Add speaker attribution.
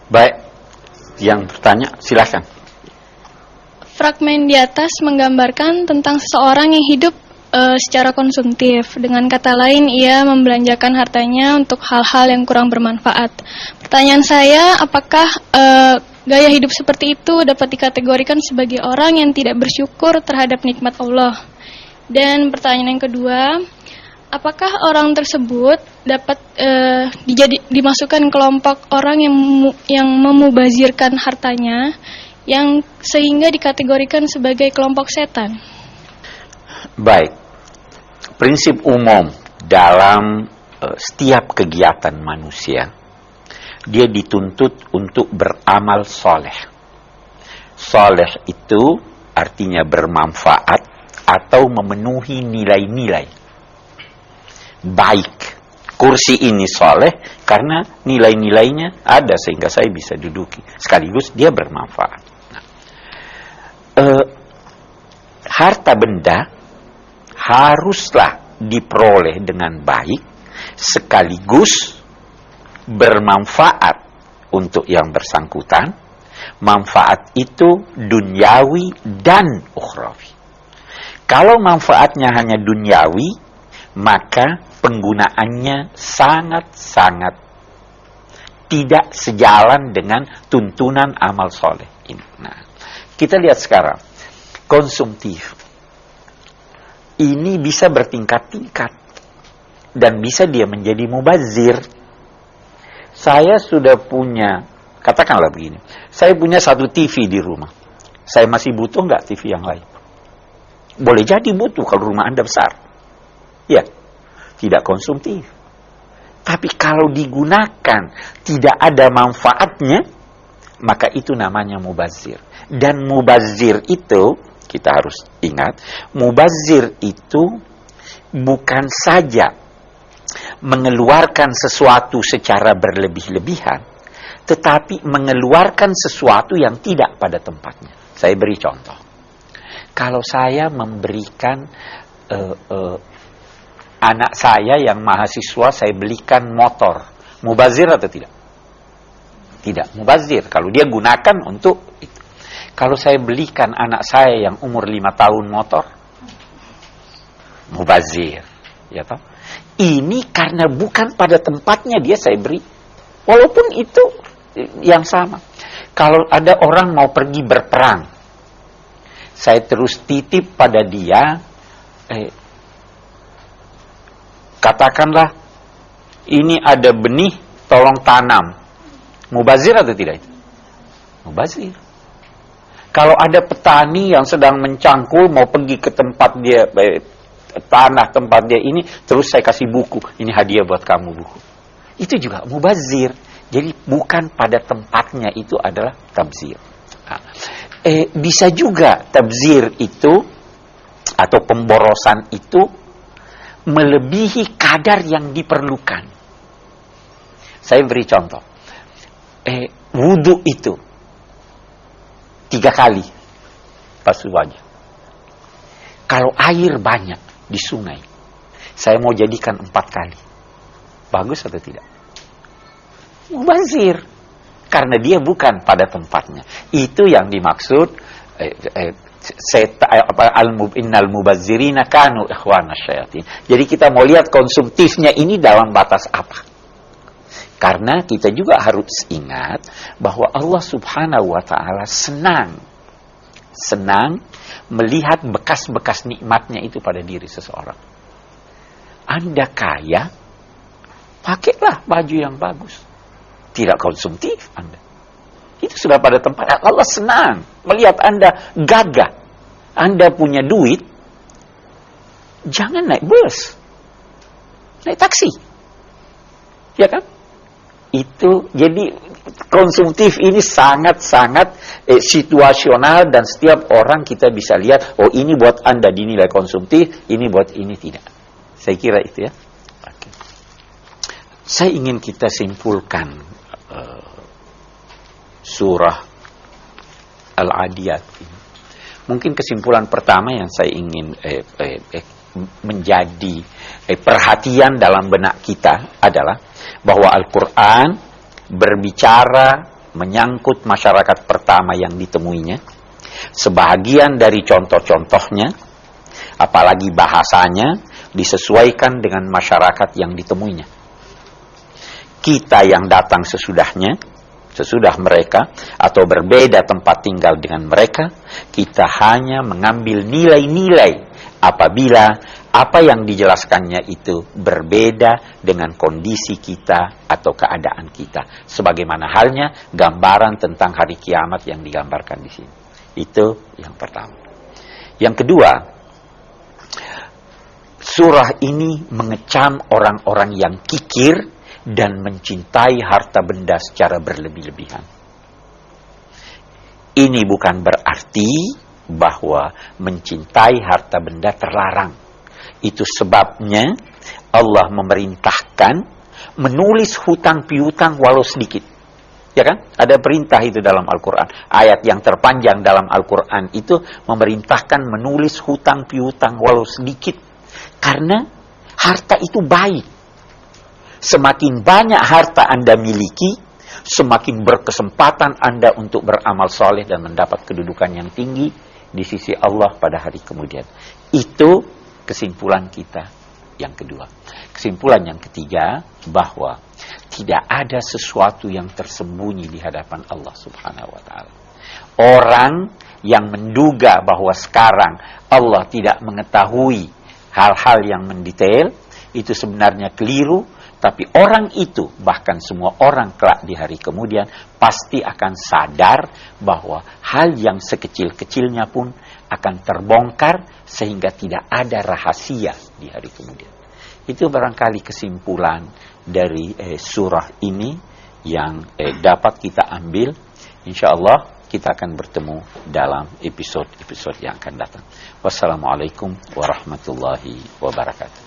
Speaker 1: Baik, yang bertanya silakan.
Speaker 2: Fragmen di atas menggambarkan tentang seseorang yang hidup secara konsumtif. Dengan kata lain, ia membelanjakan hartanya untuk hal-hal yang kurang bermanfaat. Pertanyaan saya, apakah gaya hidup seperti itu dapat dikategorikan sebagai orang yang tidak bersyukur terhadap nikmat Allah? Dan pertanyaan yang kedua, apakah orang tersebut dapat dimasukkan kelompok orang yang memubazirkan hartanya, yang sehingga dikategorikan sebagai kelompok setan?
Speaker 1: Baik, prinsip umum dalam setiap kegiatan manusia, dia dituntut untuk beramal soleh. Soleh itu artinya bermanfaat atau memenuhi nilai-nilai baik. Kursi ini soleh karena nilai-nilainya ada sehingga saya bisa duduki. Sekaligus dia bermanfaat. Harta benda haruslah diperoleh dengan baik, sekaligus bermanfaat untuk yang bersangkutan. Manfaat itu duniawi dan ukhrawi. Kalau manfaatnya hanya duniawi, maka penggunaannya sangat-sangat tidak sejalan dengan tuntunan amal soleh ini. Nah, kita lihat sekarang, konsumtif ini bisa bertingkat-tingkat dan bisa dia menjadi mubazir. Saya sudah punya, katakanlah begini, saya punya satu TV di rumah. Saya masih butuh nggak TV yang lain? Boleh jadi butuh kalau rumah Anda besar. Ya, tidak konsumtif. Tapi kalau digunakan tidak ada manfaatnya, maka itu namanya mubazir. Dan mubazir itu, kita harus ingat, mubazir itu bukan saja mengeluarkan sesuatu secara berlebih-lebihan, tetapi mengeluarkan sesuatu yang tidak pada tempatnya. Saya beri contoh. Kalau saya memberikan anak saya yang mahasiswa, saya belikan motor, mubazir atau tidak? Tidak, mubazir. Kalau dia gunakan untuk itu. Kalau saya belikan anak saya yang umur 5 tahun motor, mubazir. Ya toh? Ini karena bukan pada tempatnya dia saya beri. Walaupun itu yang sama. Kalau ada orang mau pergi berperang, saya terus titip pada dia, katakanlah, ini ada benih, tolong tanam. Mubazir atau tidak itu? Mubazir. Kalau ada petani yang sedang mencangkul, mau pergi ke tempat dia, tanah tempat dia ini, terus saya kasih buku, ini hadiah buat kamu buku. Itu juga mubazir. Jadi bukan pada tempatnya, itu adalah tabzir. Nah, bisa juga tabzir itu, atau pemborosan itu, melebihi kadar yang diperlukan. Saya beri contoh. Wudu itu 3 kali basuh wajah. Kalau air banyak di sungai, saya mau jadikan 4 kali. Bagus atau tidak? Mubazir. Karena dia bukan pada tempatnya. Itu yang dimaksud innal mubazzirina kanu ikhwana syayatin. Jadi kita mau lihat konsumtifnya ini dalam batas apa. Karena kita juga harus ingat bahwa Allah Subhanahu wa ta'ala senang melihat bekas-bekas nikmatnya itu pada diri seseorang. Anda kaya, pakailah baju yang bagus. Tidak konsumtif Anda. Itu sudah pada tempat. Allah senang melihat Anda gagah. Anda punya duit, jangan naik bus, naik taksi. Ya kan? Itu, jadi konsumtif ini sangat-sangat situasional, dan setiap orang kita bisa lihat, oh ini buat Anda dinilai konsumtif, ini buat ini tidak. Saya kira itu ya. Oke. Saya ingin kita simpulkan surah Al-Adiyat ini. Mungkin kesimpulan pertama yang saya ingin menjadi perhatian dalam benak kita adalah bahwa Al-Quran berbicara menyangkut masyarakat pertama yang ditemuinya. Sebahagian dari contoh-contohnya, apalagi bahasanya, disesuaikan dengan masyarakat yang ditemuinya. Kita yang datang sesudah mereka, atau berbeda tempat tinggal dengan mereka, kita hanya mengambil nilai-nilai apabila apa yang dijelaskannya itu berbeda dengan kondisi kita atau keadaan kita. Sebagaimana halnya gambaran tentang hari kiamat yang digambarkan di sini. Itu yang pertama. Yang kedua, surah ini mengecam orang-orang yang kikir dan mencintai harta benda secara berlebih-lebihan. Ini bukan berarti bahwa mencintai harta benda terlarang. Itu sebabnya Allah memerintahkan menulis hutang piutang walau sedikit. Ya kan? Ada perintah itu dalam Al-Quran. Ayat yang terpanjang dalam Al-Quran itu memerintahkan menulis hutang piutang walau sedikit. Karena harta itu baik. Semakin banyak harta Anda miliki, semakin berkesempatan Anda untuk beramal soleh dan mendapat kedudukan yang tinggi di sisi Allah pada hari kemudian. Itu kesimpulan kita yang kedua. Kesimpulan yang ketiga, bahwa tidak ada sesuatu yang tersembunyi di hadapan Allah Subhanahu wa ta'ala. Orang yang menduga bahwa sekarang Allah tidak mengetahui hal-hal yang mendetail, itu sebenarnya keliru. Tapi orang itu, bahkan semua orang kelak di hari kemudian, pasti akan sadar bahwa hal yang sekecil-kecilnya pun akan terbongkar sehingga tidak ada rahasia di hari kemudian. Itu barangkali kesimpulan dari surah ini yang dapat kita ambil. Insya Allah kita akan bertemu dalam episode-episode yang akan datang. Wassalamualaikum warahmatullahi wabarakatuh.